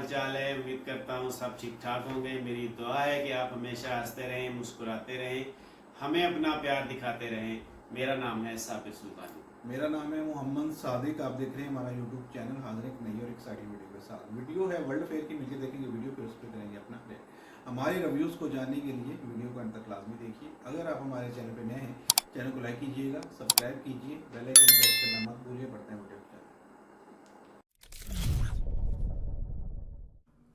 चाल है। उम्मीद करता हूँ सब ठीक ठाक होंगे। मेरी दुआ है कि आप हमेशा हंसते रहें, मुस्कुराते रहें, हमें अपना प्यार दिखाते रहें। मेरा नाम है साबिर सुल्तानी। मेरा नाम है मोहम्मद सादिक। आप देख रहे हैं हमारा यूट्यूब चैनल। हाजिर एक नई और एक्साइटिंग वीडियो के साथ। वीडियो है वर्ल्ड फेयर की, नीचे देखेंगे वीडियो, फिर उस पर करेंगे अपना प्ले। हमारे रिव्यूज़ को जानने के लिए वीडियो को अंत तक लाजमी देखिए। अगर आप हमारे चैनल पर नए हैं, चैनल को लाइक कीजिएगा, सब्सक्राइब कीजिए, बेल आइकन प्रेस करना मत भूलिए। बढ़ते हैं वीडियो पर।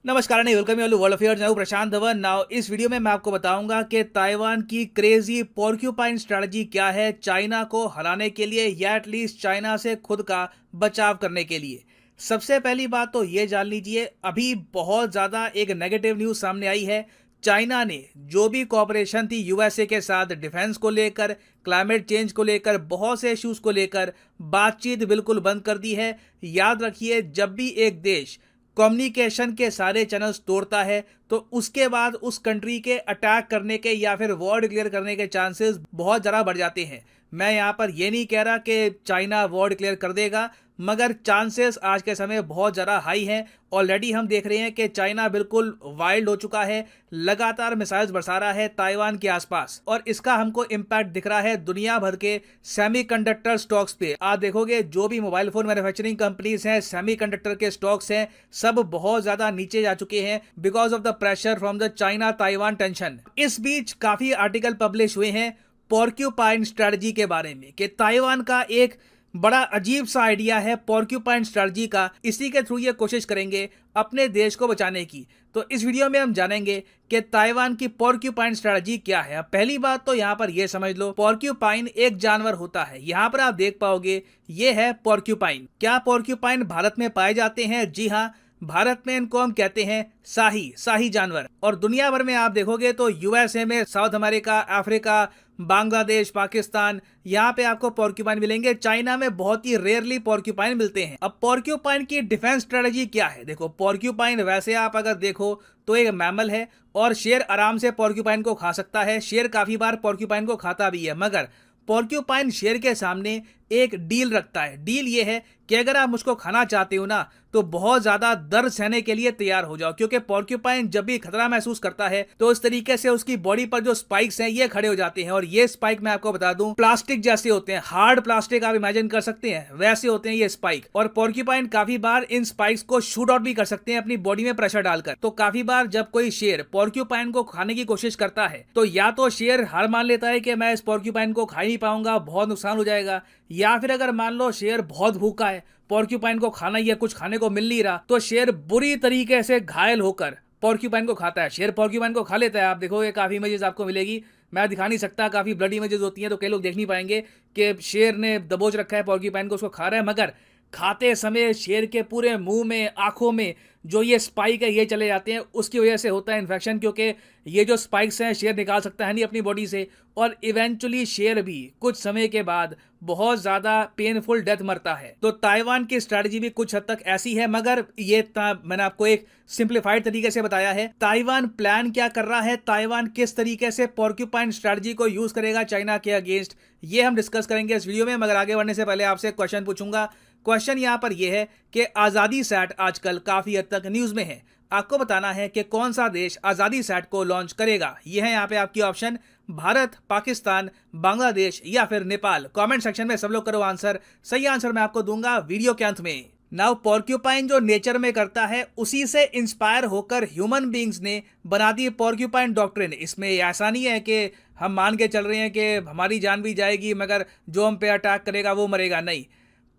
नमस्कार and welcome you world affairs. मैं प्रशांत धवन। नाउ इस वीडियो में मैं आपको बताऊंगा कि ताइवान की क्रेजी पोर्क्यूपाइन स्ट्रेटजी क्या है चाइना को हराने के लिए या एटलीस्ट चाइना से खुद का बचाव करने के लिए। सबसे पहली बात तो ये जान लीजिए, अभी बहुत ज़्यादा एक नेगेटिव न्यूज़ सामने आई है। चाइना ने जो भी कॉपरेशन थी यूएसए के साथ डिफेंस को लेकर, क्लाइमेट चेंज को लेकर, बहुत से इश्यूज़ को लेकर बातचीत बिल्कुल बंद कर दी है। याद रखिए, जब भी एक देश कम्युनिकेशन के सारे चैनल्स तोड़ता है तो उसके बाद उस कंट्री के अटैक करने के या फिर वॉर डिक्लेयर करने के चांसेस बहुत ज़्यादा बढ़ जाते हैं। मैं यहाँ पर ये नहीं कह रहा कि चाइना वॉर डिक्लेयर कर देगा, मगर चांसेस आज के समय बहुत ज़्यादा हाई हैं। ऑलरेडी हम देख रहे हैं कि चाइना बिल्कुल वाइल्ड हो चुका है, लगातार मिसाइल्स बरसा रहा है ताइवान के आसपास, और इसका हमको इम्पैक्ट दिख रहा है दुनिया भर के सेमीकंडक्टर स्टॉक्स पे। आप देखोगे जो भी मोबाइल फोन मैन्युफैक्चरिंग कंपनीज हैं, सेमीकंडक्टर के स्टॉक्स हैं, सब बहुत ज़्यादा नीचे जा चुके हैं because of the pressure from the China Taiwan tension. इस बीच काफ़ी आर्टिकल पब्लिश हुए हैं पोर्क्यूपाइन स्ट्रेटजी के बारे में कि ताइवान का एक बड़ा अजीब सा आइडिया है पोर्क्यूपाइन स्ट्रेटजी का। इसी के थ्रू ये कोशिश करेंगे अपने देश को बचाने की। तो इस वीडियो में हम जानेंगे कि ताइवान की पोर्क्यूपाइन स्ट्रेटजी क्या है। अब पहली बात तो यहाँ पर ये समझ लो, पोर्क्यूपाइन एक जानवर होता है। यहाँ पर आप देख पाओगे ये है पोर्क्यूपाइन। क्या पोर्क्यूपाइन भारत में पाए जाते हैं? जी हाँ, भारत में इनको हम कहते हैं शाही जानवर। और दुनिया भर में आप देखोगे तो यूएसए में, south America, Africa, Bangladesh, Pakistan, यहाँ पे आपको पोर्क्यूपाइन मिलेंगे। चाइना में बहुत ही रेयरली पोर्क्यूपाइन मिलते हैं। अब पोर्क्यूपाइन की डिफेंस स्ट्रेटजी क्या है? देखो, पोर्क्यूपाइन वैसे आप अगर देखो तो एक मैमल है और शेर आराम से पोर्क्यूपाइन को खा सकता है। शेर काफी बार पोर्क्यूपाइन को खाता भी है, मगर पोर्क्यूपाइन शेर के सामने एक डील रखता है। डील ये है कि अगर आप मुझको खाना चाहते हो ना, तो बहुत ज्यादा दर्द सहने के लिए तैयार हो जाओ, क्योंकि पोर्क्यूपाइन जब भी खतरा महसूस करता है तो इस तरीके से उसकी बॉडी पर जो स्पाइक्स हैं ये खड़े हो जाते हैं। और ये स्पाइक मैं आपको बता दूं, प्लास्टिक जैसे होते हैं, हार्ड प्लास्टिक आप इमेजिन कर सकते हैं, वैसे होते हैं ये स्पाइक। और पोर्क्यूपाइन काफी बार इन स्पाइक्स को शूट आउट भी कर सकते हैं अपनी बॉडी में प्रेशर डालकर। तो काफी बार जब कोई शेर पोर्क्यूपाइन को खाने की कोशिश करता है तो या तो शेर हार मान लेता है कि मैं इस पोर्क्यूपाइन को खा ही नहीं पाऊंगा, बहुत नुकसान हो जाएगा, या फिर अगर मान लो शेर बहुत भूखा है, पोर्क्यूपाइन को खाना ही है, कुछ खाने को मिल नहीं रहा, तो शेर बुरी तरीके से घायल होकर पोर्क्यूपाइन को खाता है। शेर पोर्क्यूपाइन को खा लेता है। आप देखोगे काफी इमेजेस आपको मिलेगी, मैं दिखा नहीं सकता, काफी ब्लडी इमेजेस होती हैं तो कई लोग देख नहीं पाएंगे कि शेर ने दबोच रखा है पोर्क्यूपाइन को, उसको खा रहा है, मगर खाते समय शेर के पूरे मुंह में, आंखों में जो ये स्पाइक है ये चले जाते हैं। उसकी वजह से होता है इन्फेक्शन, क्योंकि ये जो स्पाइक्स हैं शेर निकाल सकता है नहीं अपनी बॉडी से, और इवेंचुअली शेर भी कुछ समय के बाद बहुत ज्यादा पेनफुल डेथ मरता है। तो ताइवान की स्ट्रेटजी भी कुछ हद तक ऐसी है, मगर ये मैंने आपको एक सिंप्लीफाइड तरीके से बताया है। ताइवान प्लान क्या कर रहा है, ताइवान किस तरीके से पोर्क्यूपाइन स्ट्रेटजी को यूज करेगा चाइना के अगेंस्ट, ये हम डिस्कस करेंगे इस वीडियो में। मगर आगे बढ़ने से पहले आपसे क्वेश्चन पूछूंगा। क्वेश्चन यहां पर यह है कि आजादी सैट आजकल काफी हद तक न्यूज में है। आपको बताना है कि कौन सा देश आजादी सैट को लॉन्च करेगा। यह है यहाँ पे आपकी ऑप्शन, भारत, पाकिस्तान, बांग्लादेश या फिर नेपाल। कमेंट सेक्शन में सब लोग करो आंसर। सही आंसर मैं आपको दूंगा वीडियो के अंत में। नाउ पोर्क्यूपाइन जो नेचर में करता है उसी से इंस्पायर होकर ह्यूमन बींग्स ने बना दी पोर्क्यूपाइन डॉक्ट्रिन। इसमें ऐसा नहीं है कि हम मान के चल रहे हैं कि हमारी जान भी जाएगी मगर जो हम पे अटैक करेगा वो मरेगा, नहीं।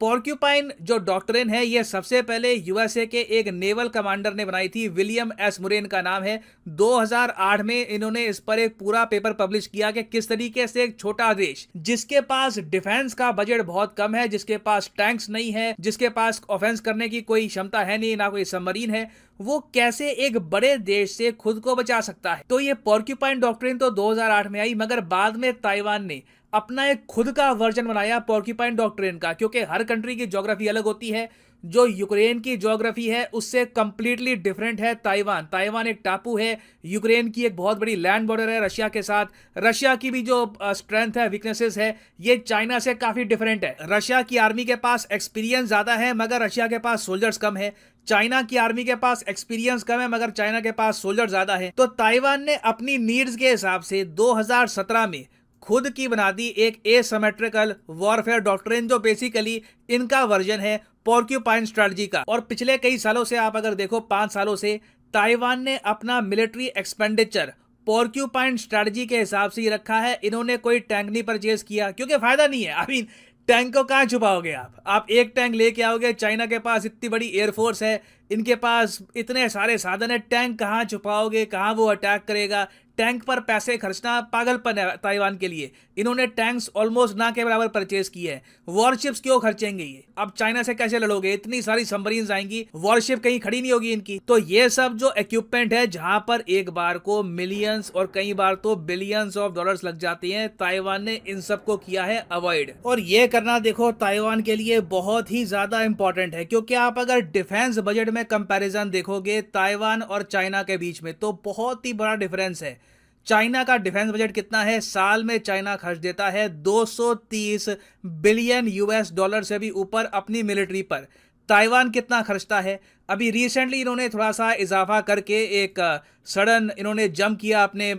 पोर्क्यूपाइन जो डॉक्ट्रिन है ये सबसे पहले यूएसए के एक नेवल कमांडर ने बनाई थी, विलियम एस मुरे इनका नाम है। 2008 में इन्होंने इस पर एक पूरा पेपर पब्लिश किया कि किस तरीके से एक छोटा देश जिसके पास डिफेंस का बजट बहुत कम है, जिसके पास टैंक्स नहीं है, जिसके पास ऑफेंस करने की कोई क्षमता है नहीं, ना कोई सबमरीन है, वो कैसे एक बड़े देश से खुद को बचा सकता है। तो ये पोर्क्यूपाइन डॉक्ट्रिन तो 2008 में आई, मगर बाद में ताइवान ने अपना एक खुद का वर्जन बनाया पोर्क्यूपाइन डॉक्ट्रिन का, क्योंकि हर कंट्री की ज्योग्राफी अलग होती है। जो यूक्रेन की ज्योग्राफी है उससे कंप्लीटली डिफरेंट है ताइवान। ताइवान एक टापू है, यूक्रेन की एक बहुत बड़ी लैंड बॉर्डर है रशिया के साथ। रशिया की भी जो स्ट्रेंथ है, वीकनेसेस है, ये चाइना से काफी डिफरेंट है। रशिया की आर्मी के पास एक्सपीरियंस ज्यादा है मगर रशिया के पास सोल्जर्स कम है। चाइना की आर्मी के पास एक्सपीरियंस कम है मगर चाइना के पास सोल्जर ज्यादा है। तो ताइवान ने अपनी नीड्स के हिसाब से 2017 में खुद की बना दी एक एसिमेट्रिकल वॉरफेयर डॉक्ट्रिन, जो बेसिकली इनका वर्जन है पोर्क्यूपाइन स्ट्रेटजी का। और पिछले कई सालों से, आप अगर देखो 5 सालों से, ताइवान ने अपना मिलिट्री एक्सपेंडिचर पोर्क्यूपाइन स्ट्रेटजी के हिसाब से ही रखा है। इन्होंने कोई टैंक नहीं परचेज किया क्योंकि फायदा नहीं है। आई मीन टैंक को कहां छुपाओगे आप एक टैंक लेके आओगे, चाइना के पास इतनी बड़ी एयरफोर्स है, इनके पास इतने सारे साधन है, टैंक कहां छुपाओगे, कहां वो अटैक करेगा। टैंक पर पैसे खर्चना पागलपन है ताइवान के लिए। इन्होंने टैंक्स ऑलमोस्ट ना के बराबर परचेज किए हैं। वॉरशिप्स क्यों खर्चेंगे ये? अब चाइना से कैसे लड़ोगे? इतनी सारी सबमरीन्स आएंगी, वॉरशिप कहीं खड़ी नहीं होगी इनकी। तो ये सब जो इक्विपमेंट है जहां पर एक बार को मिलियंस और कई बार तो बिलियंस ऑफ डॉलर्स लग जाती हैं, ताइवान ने इन सबको किया है अवॉइड। और ये करना देखो ताइवान के लिए बहुत ही ज्यादा इंपॉर्टेंट है, क्योंकि आप अगर डिफेंस बजट में कंपैरिजन देखोगे ताइवान और चाइना के बीच में, तो बहुत ही बड़ा डिफरेंस है। चाइना का डिफेंस बजट कितना है? साल में चाइना खर्च देता है 230 बिलियन यूएस डॉलर से भी ऊपर अपनी मिलिट्री पर। ताइवान कितना खर्चता है? अभी रिसेंटली इन्होंने थोड़ा सा इजाफा करके एक सडन इन्होंने जंप किया अपने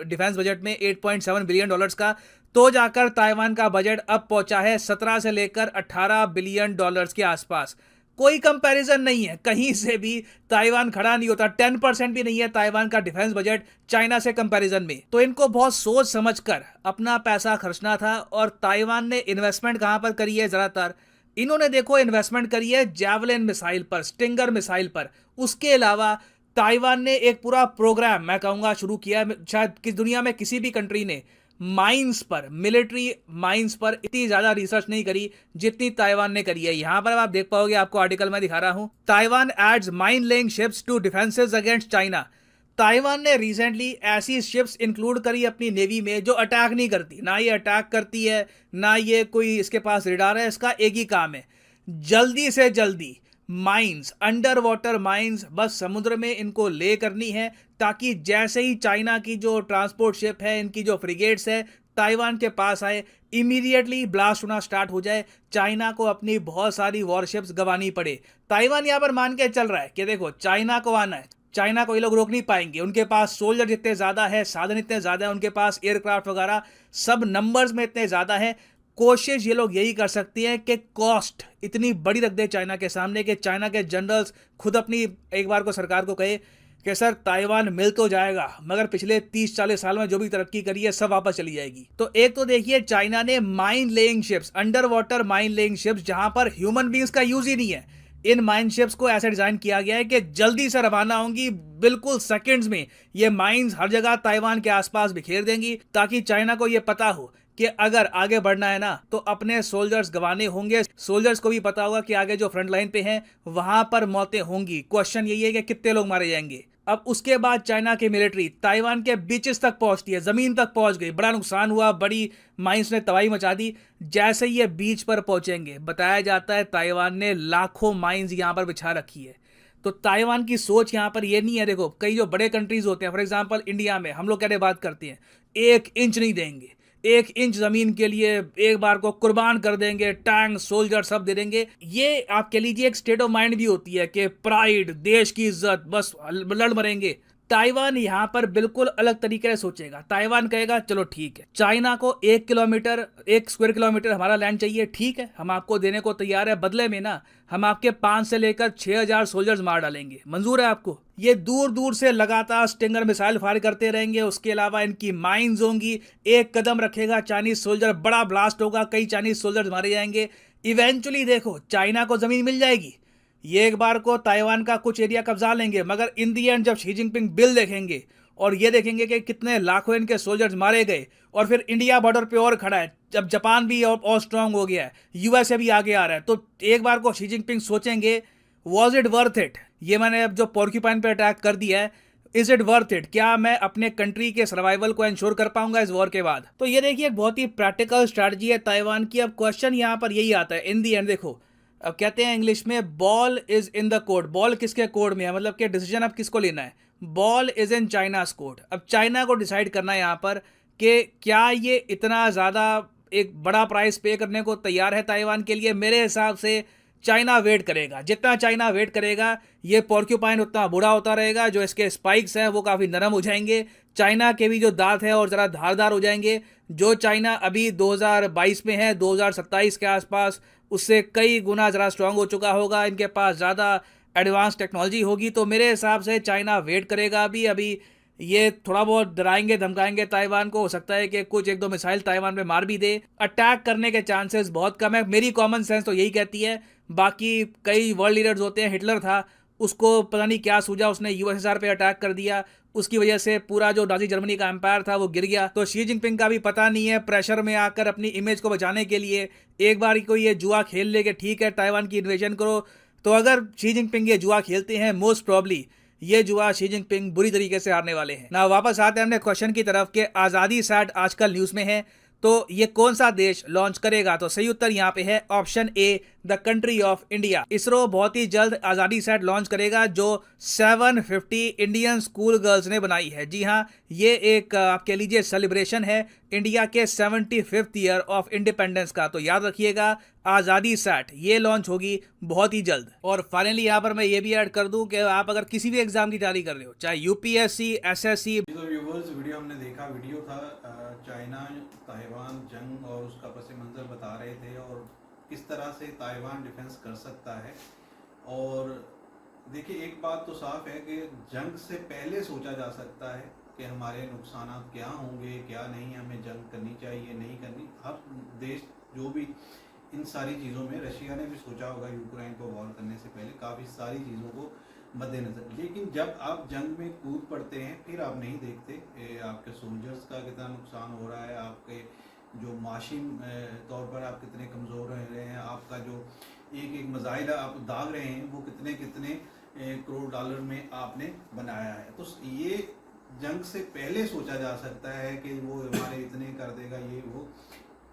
डिफेंस बजट में 8.7 बिलियन डॉलर्स का, तो जाकर ताइवान का बजट अब पहुंचा है 17 से लेकर 18 बिलियन डॉलर्स के आसपास। कोई कंपैरिजन नहीं है, कहीं से भी ताइवान खड़ा नहीं होता। 10% भी नहीं है ताइवान का डिफेंस बजट चाइना से कंपैरिजन में। तो इनको बहुत सोच समझकर अपना पैसा खर्चना था। और ताइवान ने इन्वेस्टमेंट कहां पर करी है? ज्यादातर इन्होंने देखो इन्वेस्टमेंट करी है जैवलिन मिसाइल पर, स्टिंगर मिसाइल पर। उसके अलावा ताइवान ने एक पूरा प्रोग्राम, मैं कहूंगा, शुरू किया है। शायद किस दुनिया में किसी भी कंट्री ने माइंस पर, मिलिट्री माइंस पर इतनी ज्यादा रिसर्च नहीं करी जितनी ताइवान ने करी है। यहां पर आप देख पाओगे, आपको आर्टिकल में दिखा रहा हूं, Taiwan adds mine laying ships to defences against China. Taiwan ने रिसेंटली ऐसी शिप्स इंक्लूड करी अपनी नेवी में जो अटैक नहीं करती, ना ये अटैक करती है, ना ये कोई इसके पास रेडार है। इसका एक ही काम है, जल्दी से जल्दी माइंस, अंडर वाटर माइंस, बस समुद्र में इनको ले करनी है, ताकि जैसे ही चाइना की जो ट्रांसपोर्ट शिप है, इनकी जो फ्रिगेट्स है, ताइवान के पास आए, इमीडिएटली ब्लास्ट होना स्टार्ट हो जाए, चाइना को अपनी बहुत सारी वॉरशिप्स गंवानी पड़े। ताइवान यहां पर मान के चल रहा है कि देखो चाइना को आना है, चाइना को ये लोग रोक नहीं पाएंगे। उनके पास सोल्जर जितने ज्यादा है, साधन इतने ज्यादा है, उनके पास एयरक्राफ्ट वगैरह सब नंबर्स में इतने ज्यादा है। कोशिश ये लोग यही कर सकती हैं कि कॉस्ट इतनी बड़ी रख दे चाइना के सामने कि चाइना के जनरल्स खुद अपनी एक बार को सरकार को कहे कि सर ताइवान मिल तो जाएगा मगर पिछले 30-40 साल में जो भी तरक्की करी है सब वापस चली जाएगी। तो एक तो देखिए चाइना ने mine laying ships, under water mine laying ships, जहां पर ह्यूमन बींग्स का यूज ही नहीं है, इन माइन शिप्स को ऐसे डिजाइन किया गया है कि जल्दी से रवाना होंगी, बिल्कुल सेकंड्स में ये माइंस हर जगह ताइवान के आसपास बिखेर देंगी, ताकि चाइना को ये पता हो कि अगर आगे बढ़ना है ना तो अपने सोल्जर्स गंवाने होंगे। सोल्जर्स को भी पता होगा कि आगे जो फ्रंट लाइन पे हैं वहां पर मौतें होंगी। क्वेश्चन यही है कि कितने लोग मारे जाएंगे। अब उसके बाद चाइना की मिलिट्री ताइवान के बीचेस तक पहुंचती है, जमीन तक पहुंच गई, बड़ा नुकसान हुआ, बड़ी माइंस ने तबाही मचा दी। जैसे ये बीच पर पहुंचेंगे, बताया जाता है ताइवान ने लाखों माइंस यहां पर बिछा रखी है। तो ताइवान की सोच यहां पर ये नहीं है। देखो कई जो बड़े कंट्रीज होते हैं, फॉर एग्जांपल इंडिया में हम लोग क्या बात करते हैं, 1 इंच नहीं देंगे, 1 इंच जमीन के लिए एक बार को कुर्बान कर देंगे, टैंक सोल्जर सब दे देंगे। ये आप कह लीजिए एक स्टेट ऑफ माइंड भी होती है कि प्राइड, देश की इज्जत, बस लड़ मरेंगे। ताइवान यहां पर बिल्कुल अलग तरीके से सोचेगा। ताइवान कहेगा चलो ठीक है, चाइना को 1 स्क्वायर किलोमीटर हमारा लैंड चाहिए, ठीक है, हम आपको देने को तैयार है, बदले में ना हम आपके 5 से लेकर 6,000 सोल्जर्स मार डालेंगे, मंजूर है आपको? ये दूर दूर से लगातार स्टिंगर मिसाइल फायर करते रहेंगे। उसके अलावा इनकी माइंस होंगी, एक कदम रखेगा चाइनीज सोल्जर, बड़ा ब्लास्ट होगा, कई चाइनीज सोल्जर्स मारे जाएंगे। इवेंचुअली देखो चाइना को जमीन मिल जाएगी, ये एक बार को ताइवान का कुछ एरिया कब्जा लेंगे, मगर इन दी एंड जब शी जिनपिंग बिल देखेंगे और ये देखेंगे कि कितने लाखों इनके सोल्जर्स मारे गए, और फिर इंडिया बॉर्डर पे और खड़ा है, जब जापान भी और स्ट्रांग हो गया है, यूएसए भी आगे आ रहा है, तो एक बार को शी जिनपिंग सोचेंगे वॉज इट वर्थ इट? ये मैंने अब जो पोर्क्यूपाइन पे अटैक कर दिया है, इज इट वर्थ इट? क्या मैं अपने कंट्री के सर्वाइवल को इंश्योर कर पाऊंगा इस वॉर के बाद? तो ये देखिए एक बहुत ही प्रैक्टिकल स्ट्रैटेजी है ताइवान की। अब क्वेश्चन यहाँ पर यही आता है इन दी एंड, देखो अब कहते हैं इंग्लिश में ball is in the court. Ball किसके कोर्ट में है, मतलब कि डिसीजन अब किसको लेना है। Ball is in China's court. अब चाइना को डिसाइड करना है यहाँ पर कि क्या ये इतना ज़्यादा एक बड़ा प्राइस पे करने को तैयार है ताइवान के लिए। मेरे हिसाब से चाइना वेट करेगा, जितना चाइना वेट करेगा ये पोर्क्यूपाइन उतना बुरा होता रहेगा। जो इसके स्पाइक्स हैं वो काफ़ी नरम हो जाएंगे, चाइना के भी जो दांत हैं और ज़रा धारदार हो जाएंगे। जो चाइना अभी 2022 में है, 2027 के आसपास उससे कई गुना ज़रा स्ट्रांग हो चुका होगा, इनके पास ज़्यादा एडवांस टेक्नोलॉजी होगी। तो मेरे हिसाब से चाइना वेट करेगा। अभी ये थोड़ा बहुत डराएंगे धमकाएंगे ताइवान को, हो सकता है कि कुछ एक दो मिसाइल ताइवान पे मार भी दे। अटैक करने के चांसेस बहुत कम है, मेरी कॉमन सेंस तो यही कहती है। बाकी कई वर्ल्ड लीडर्स होते हैं, हिटलर था, उसको पता नहीं क्या सूझा, उसने यूएसएसआर पे अटैक कर दिया, उसकी वजह से पूरा जो नाजी जर्मनी का एम्पायर था वो गिर गया। तो शी जिनपिंग का भी पता नहीं है, प्रेशर में आकर अपनी इमेज को बचाने के लिए एक बार कोई ये जुआ खेल ले कि ठीक है ताइवान की इन्वेजन करो। तो अगर शी जिनपिंग ये जुआ खेलते हैं, मोस्ट प्रॉब्ली ये जुआ शी जिनपिंग बुरी तरीके से हारने वाले हैं ना। वापस आते हैं अपने क्वेश्चन की तरफ कि आज़ादी सैट आजकल न्यूज़ में है, तो ये कौन सा देश लॉन्च करेगा। तो सही उत्तर यहाँ पे है option A, the country of India. ISRO बहुत ही जल्द आज़ादी सैट लॉन्च करेगा जो 750 इंडियन स्कूल गर्ल्स ने बनाई है। जी हाँ, ये एक आप कह लीजिए सेलिब्रेशन है इंडिया के 75th ईयर ऑफ इंडिपेंडेंस का। तो याद रखिएगा आज़ादी सैट ये लॉन्च होगी बहुत ही जल्द। और फाइनली यहाँ पर मैं ये भी ऐड कर दूं कि आप अगर किसी भी एग्जाम की तैयारी कर रहे हो, चाहे यूपीएससी, एसएससी। तो व्यूवर्स, वीडियो हमने देखा, वीडियो था चाइना ताइवान जंग और उसका पस मंज़र बता रहे थे और किस तरह से ताइवान डिफेंस कर सकता है। और देखिए, एक बात तो साफ है कि जंग से पहले सोचा जा सकता है कि हमारे नुकसान क्या होंगे क्या नहीं, हमें जंग करनी चाहिए नहीं करनी। हर देश जो भी इन सारी चीज़ों में, रशिया ने भी सोचा होगा यूक्रेन को वॉर करने से पहले काफ़ी सारी चीज़ों को मद्देनजर। लेकिन जब आप जंग में कूद पड़ते हैं फिर आप नहीं देखते आपके सोल्जर्स का कितना नुकसान हो रहा है, आपके जो माशी तौर पर आप कितने कमज़ोर रह रहे हैं, आपका जो एक एक मिसाइल आप दाग रहे हैं वो कितने कितने करोड़ डॉलर में आपने बनाया है। तो ये जंग से पहले सोचा जा सकता है कि वो हमारे इतने कर देगा ये वो।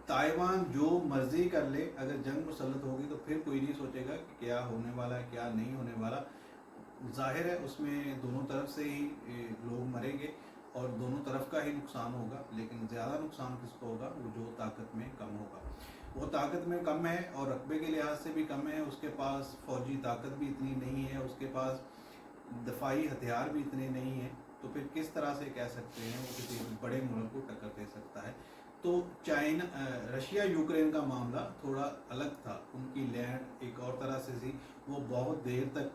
ताइवान जो मर्जी कर ले, अगर जंग मुसल्लत होगी तो फिर कोई नहीं सोचेगा कि क्या होने वाला है क्या नहीं होने वाला। जाहिर है उसमें दोनों तरफ से ही लोग मरेंगे और दोनों तरफ का ही नुकसान होगा, लेकिन ज़्यादा नुकसान किसको होगा, वो जो ताकत में कम होगा। वो ताकत में कम है और रकबे के लिहाज से भी कम है, उसके पास फौजी ताकत भी इतनी नहीं है, उसके पास दफाई हथियार भी इतने नहीं है। तो फिर किस तरह से कह सकते हैं वो किसी बड़े मुल्क को टक्कर दे सकता है। तो चाइना रशिया यूक्रेन का मामला थोड़ा अलग था, उनकी लैंड एक और तरह से थी, वो बहुत देर तक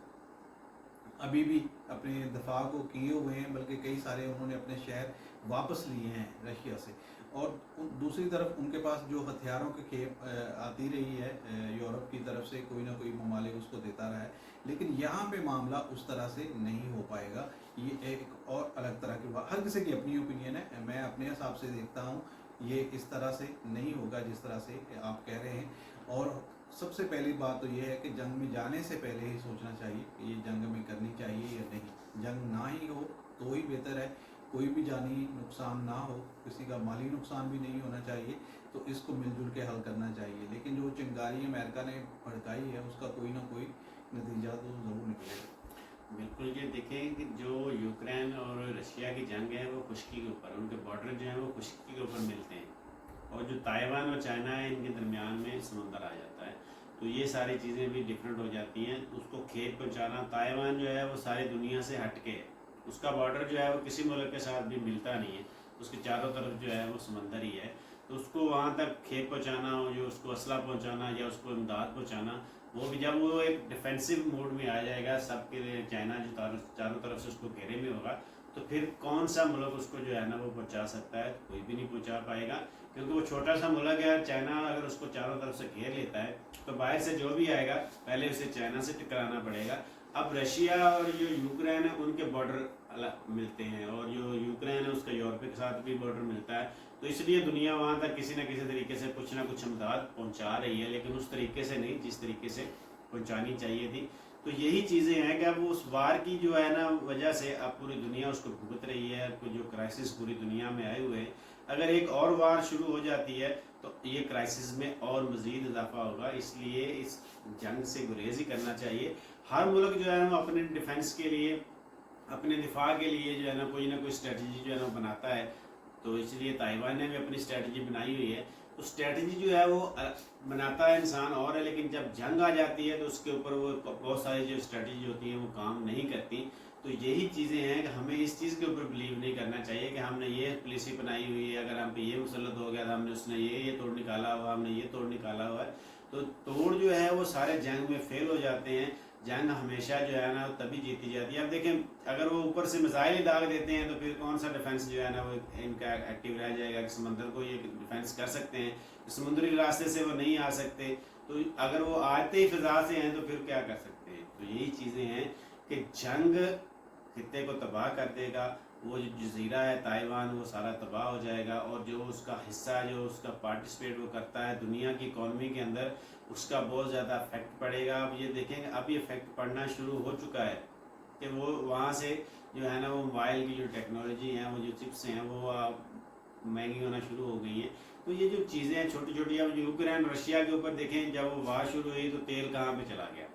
अभी भी अपने दफा को किए हुए हैं, बल्कि कई सारे उन्होंने अपने शहर वापस लिए हैं रशिया से। और दूसरी तरफ उनके पास जो हथियारों की खेप आती रही है यूरोप की तरफ से, कोई ना कोई ममालिक उसको देता रहा है, लेकिन यहाँ पे मामला उस तरह से नहीं हो पाएगा। ये एक और अलग तरह की बात, हर किसी की अपनी ओपिनियन है, मैं अपने हिसाब से देखता हूँ ये इस तरह से नहीं होगा जिस तरह से आप कह रहे हैं। और सबसे पहली बात तो ये है कि जंग में जाने से पहले ही सोचना चाहिए कि ये जंग में करनी चाहिए या नहीं। जंग ना ही हो तो ही बेहतर है, कोई भी जानी नुकसान ना हो, किसी का माली नुकसान भी नहीं होना चाहिए, तो इसको मिलजुल के हल करना चाहिए। लेकिन जो चिंगारी अमेरिका ने भड़काई है उसका कोई ना कोई नतीजा तो ज़रूर निकलेगा। बिल्कुल, ये देखें कि जो यूक्रेन और रशिया की जंग है वो खुश्की के ऊपर, उनके बॉर्डर जो है वो खुश्की के ऊपर मिलते हैं, और जो ताइवान और चाइना है इनके दरमियान में समुंदर आ जाता है। तो ये सारी चीज़ें भी डिफरेंट हो जाती हैं। उसको खेत पहुँचाना, ताइवान जो है वो सारी दुनिया से हट के, उसका बॉर्डर जो है वो किसी मुल्क के साथ भी मिलता नहीं है, उसके चारों तरफ जो है वो समंदर ही है। तो उसको वहाँ तक खेत पहुँचाना, जो उसको असला पहुँचाना या उसको इमदाद पहुँचाना, वो भी जब वो एक डिफेंसिव मोड में आ जाएगा, सबके लिए चाइना जो चारों तरफ से उसको घेरे में होगा, तो फिर कौन सा मुल्क उसको जो है ना वो पहुँचा सकता है? कोई भी नहीं पहुँचा पाएगा, क्योंकि वो छोटा सा मुल्क है। चाइना अगर उसको चारों तरफ से घेर लेता है तो बाहर से जो भी आएगा पहले उसे चाइना से टकराना पड़ेगा। अब रशिया और जो यूक्रेन है उनके बॉर्डर अलग मिलते हैं, और जो यूक्रेन है उसका यूरोप के साथ भी बॉर्डर मिलता है। तो इसलिए दुनिया वहाँ तक किसी न किसी तरीके से कुछ ना कुछ इमदाद पहुँचा रही है, लेकिन उस तरीके से नहीं जिस तरीके से पहुँचानी चाहिए थी। तो यही चीज़ें हैं कि अब उस वार की जो है ना वजह से अब पूरी दुनिया उसको भुगत रही है। जो क्राइसिस पूरी दुनिया में आए हुए हैं, अगर एक और वार शुरू हो जाती है तो ये क्राइसिस में और मज़ीद इजाफा होगा। इसलिए इस जंग से गुरेज ही करना चाहिए। हर मुल्क जो है वो अपने डिफेंस के लिए, अपने दिफा के लिए जो है ना कोई स्ट्रेटजी जो है ना बनाता है। तो इसलिए ताइवान ने भी अपनी स्ट्रेटजी बनाई हुई है। तो स्ट्रेटजी जो है वो बनाता है इंसान और है, लेकिन जब जंग आ जाती है तो उसके ऊपर वो बहुत सारी जो स्ट्रेटजी होती है वो काम नहीं करती। तो यही चीज़ें हैं कि हमें इस चीज़ के ऊपर बिलीव नहीं करना चाहिए कि हमने ये पॉलिसी बनाई हुई है, अगर हम पे ये मुसलत हो गया था, हमने उसने ये तोड़ निकाला हुआ, हमने ये तोड़ निकाला हुआ है। तो तोड़ जो है वो सारे जंग में फेल हो जाते हैं। जंग हमेशा जो है ना तभी जीती जाती है। अब देखें, अगर वो ऊपर से मिसाइल ही दाग देते हैं तो फिर कौन सा डिफेंस जो है ना वो इनका एक्टिव रह जाएगा कि समंदर को ये डिफेंस कर सकते हैं, समुद्री रास्ते से वो नहीं आ सकते। तो अगर वो आते ही फिजा से हैं तो फिर क्या कर सकते हैं। तो यही चीज़ें हैं कि जंग खित्ते को तबाह कर देगा। वो जो जजीरा है ताइवान वो सारा तबाह हो जाएगा, और जो उसका हिस्सा जो उसका पार्टिसिपेट वो करता है दुनिया की इकॉनमी के अंदर, उसका बहुत ज़्यादा इफेक्ट पड़ेगा। अब ये देखेंगे, अब ये इफेक्ट पड़ना शुरू हो चुका है कि वो वहाँ से जो है ना वो मोबाइल की जो टेक्नोलॉजी है, वो जो चिप्स हैं वो महंगी होना शुरू हो गई हैं। तो ये जो चीज़ें हैं छोटी छोटी, अब यूक्रेन रशिया के ऊपर देखें, जब वो वार शुरू हुई तो तेल कहाँ पे चला गया,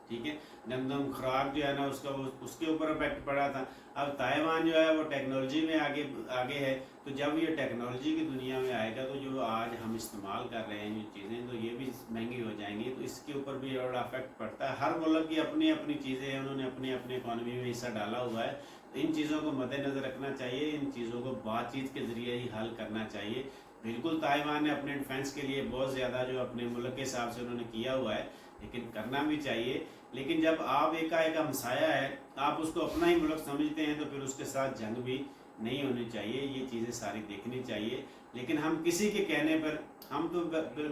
ठीक है, गंदम खुराक जो है ना उसका उसके ऊपर इफेक्ट पड़ा था। अब ताइवान जो है वो टेक्नोलॉजी में आगे है। तो जब ये टेक्नोलॉजी की दुनिया में आएगा तो जो आज हम इस्तेमाल कर रहे हैं ये चीज़ें, तो ये भी महंगी हो जाएंगी। तो इसके ऊपर भी बड़ा इफेक्ट पड़ता है। हर मुल्क की अपनी अपनी चीज़ें हैं, उन्होंने अपनी अपनी इकॉनमी में हिस्सा डाला हुआ है। तो इन चीज़ों को मद्देनज़र रखना चाहिए, इन चीज़ों को बातचीत के ज़रिए ही हल करना चाहिए। बिल्कुल ताइवान ने अपने डिफेंस के लिए बहुत ज़्यादा जो अपने मुल्क के हिसाब से उन्होंने किया हुआ है, लेकिन करना भी चाहिए। लेकिन जब आप एक हमसाया है, आप उसको अपना ही मुल्क समझते हैं, तो फिर उसके साथ जंग भी नहीं होनी चाहिए। ये चीज़ें सारी देखनी चाहिए। लेकिन हम किसी के कहने पर हम तो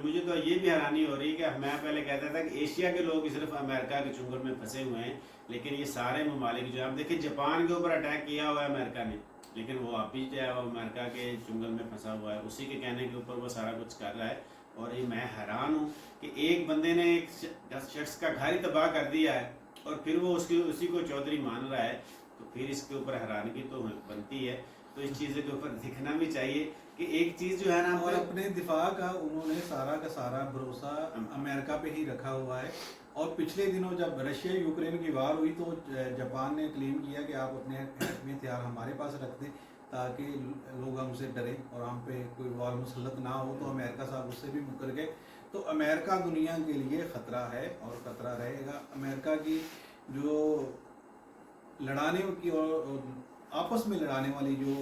मुझे तो ये भी हैरानी हो रही है कि मैं पहले कहता था कि एशिया के लोग सिर्फ अमेरिका के चुंगल में फंसे हुए हैं, लेकिन ये सारे ममालिक जो आप देखिए, जापान के ऊपर अटैक किया हुआ है अमेरिका ने, लेकिन वो अभी जो है वो अमेरिका के चुंगल में फंसा हुआ है। उसी के कहने के ऊपर वो सारा कुछ कर रहा है। और ये मैं हैरान हूँ कि एक बंदे ने एक शख्स का घर ही तबाह कर दिया है और फिर वो उसी को चौधरी मान रहा है। तो फिर इसके ऊपर हैरानगी तो बनती है। तो इस चीज़ के ऊपर दिखना भी चाहिए कि एक चीज़ जो है ना, और अपने दिफा का उन्होंने सारा का सारा भरोसा अमेरिका पे ही रखा हुआ है। और पिछले दिनों जब रशिया यूक्रेन की वार हुई तो जापान ने क्लेम किया कि आप अपने हथियार हमारे पास रख दें ताकि लोग हमसे डरें और हम पे कोई वार मुसल्लत ना हो। तो अमेरिका साहब उससे भी मुकर गए। तो अमेरिका दुनिया के लिए ख़तरा है और ख़तरा रहेगा। अमेरिका की जो लड़ाने की और आपस में लड़ाने वाली जो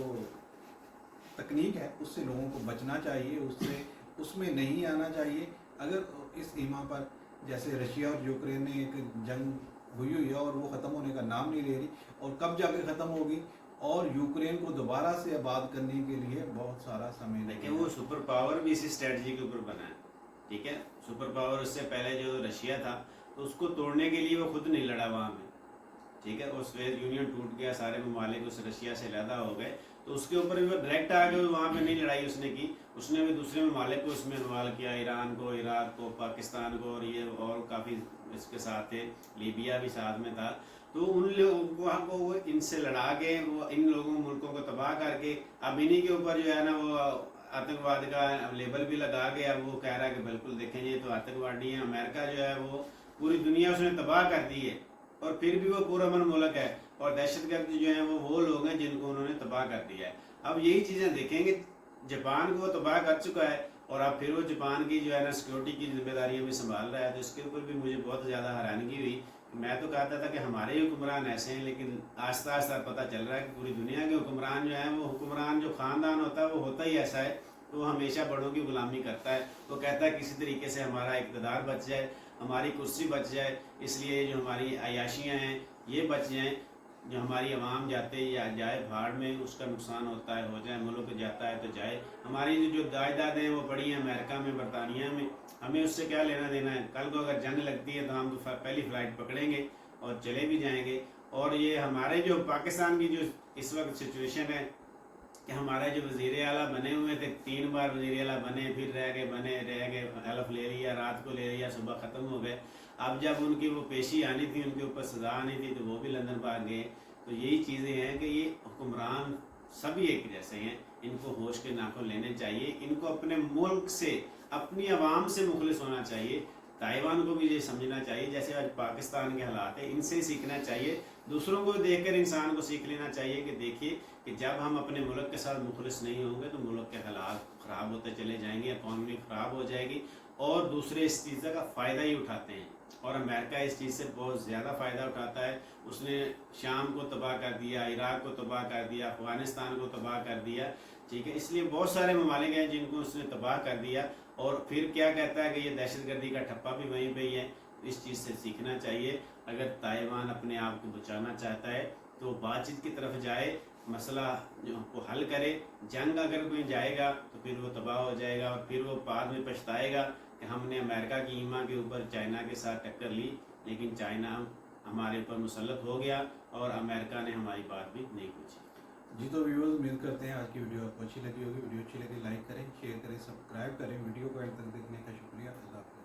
तकनीक है उससे लोगों को बचना चाहिए, उसमें नहीं आना चाहिए। अगर इस सीमा पर जैसे रशिया और यूक्रेन ने एक जंग हुई है और वो ख़त्म होने का नाम नहीं ले रही, और कब जाके ख़त्म होगी, और यूक्रेन को दोबारा से आबाद करने के लिए बहुत सारा समय देखिए वो सुपर पावर भी इसी स्ट्रेटजी के ऊपर बना है, ठीक है। सुपर पावर उससे पहले जो रशिया था तो उसको तोड़ने के लिए वो खुद नहीं लड़ा वहाँ में, ठीक है। और सोवियत यूनियन टूट गया, सारे ममालिक उस रशिया से अलहदा हो गए, तो उसके ऊपर भी वो डायरेक्ट आ गए, वहाँ पे नहीं लड़ाई उसने की। उसने भी दूसरे ममालिक को उसमें इन्वॉल्व किया, ईरान को, इराक को, पाकिस्तान को, और ये और काफ़ी इसके साथ थे, लीबिया भी साथ में था। तो उन लोगों को वो इनसे लड़ा के वो इन लोगों मुल्कों को तबाह करके अब इन्हीं के ऊपर जो है ना वो आतंकवाद का लेबल भी लगा के अब वो कह रहा है कि बिल्कुल देखें ये तो आतंकवादी हैं। अमेरिका जो है वो पूरी दुनिया उसने तबाह कर दी है, और फिर भी वो पूरा अमन मुल्क है, और दहशतगर्द जो है वो लोग हैं जिनको उन्होंने तबाह कर दिया है। अब यही चीज़ें देखेंगे, जापान को तबाह कर चुका है और अब फिर वो जापान की जो है ना सिक्योरिटी की जिम्मेदारियां भी संभाल रहा है। तो इसके ऊपर भी मुझे बहुत ज़्यादा हैरानगी हुई। मैं तो कहता था कि हमारे ही हुक्मरान ऐसे हैं, लेकिन आस्ता आस्ता पता चल रहा है कि पूरी दुनिया के हुक्मरान जो हैं वो हुक्मरान जो ख़ानदान होता है वो होता ही ऐसा है। तो वो हमेशा बड़ों की गुलामी करता है। वो कहता है किसी तरीके से हमारा इक़्तिदार बच जाए, हमारी कुर्सी बच जाए, इसलिए जो हमारी अयाशियाँ हैं ये बच जाएँ, जो हमारी आवाम जाते या जाए भाड़ में उसका नुकसान होता है हो जाए, मुल्क जाता है तो जाए। हमारी जो जायदाद हैं वो पड़ी हैं अमेरिका में, बरतानिया में, हमें उससे क्या लेना देना है। कल को अगर जंग लगती है तो हम तो पहली फ़्लाइट पकड़ेंगे और चले भी जाएंगे। और ये हमारे जो पाकिस्तान की जो इस वक्त सिचुएशन है कि हमारे जो वज़ीर आला बने हुए थे, 3 बार वज़ीर आला बने, फिर रह गए, हलफ ले लिया, रात को ले लिया, सुबह ख़त्म हो गए। अब जब उनकी वो पेशी आनी थी, उनके ऊपर सज़ा आनी थी, तो वो भी लंदन भाग गए। तो यही चीज़ें हैं कि ये हुक्मरान सभी एक जैसे हैं, इनको होश के नाखून लेने चाहिए, इनको अपने मुल्क से, अपनी आवाम से मुखलिस होना चाहिए। ताइवान को भी ये समझना चाहिए जैसे आज पाकिस्तान के हालात है, इनसे ही सीखना चाहिए। दूसरों को देखकर इंसान को सीख लेना चाहिए कि देखिए कि जब हम अपने मुल्क के साथ मुखलिस नहीं होंगे तो मुल्क के हालात ख़राब होते चले जाएंगे, इकॉनमी ख़राब हो जाएगी और दूसरे इस चीज़ का फ़ायदा ही उठाते हैं। और अमेरिका इस चीज़ से बहुत ज़्यादा फ़ायदा उठाता है। उसने शाम को तबाह कर दिया, इराक़ को तबाह कर दिया, अफ़गानिस्तान को तबाह कर दिया, ठीक है। इसलिए बहुत सारे ममालिक हैं जिनको उसने तबाह कर दिया। और फिर क्या कहता है कि ये दहशतगर्दी का ठप्पा भी वहीं पे ही है। इस चीज़ से सीखना चाहिए। अगर ताइवान अपने आप को बचाना चाहता है तो बातचीत की तरफ जाए, मसला को हल करे। जंग अगर कोई जाएगा तो फिर वो तबाह हो जाएगा और फिर वो बाद में पछताएगा कि हमने अमेरिका की ईमा के ऊपर चाइना के साथ टक्कर ली, लेकिन चाइना हमारे ऊपर मुसल्लत हो गया और अमेरिका ने हमारी बात भी नहीं पूछी। जी तो व्यूअर्स, उम्मीद करते हैं आज की वीडियो आपको अच्छी लगी होगी। वीडियो अच्छी लगी लाइक करें, शेयर करें, सब्सक्राइब करें। वीडियो को एंड तक देखने का शुक्रिया। अल्लाह हाफ़िज़।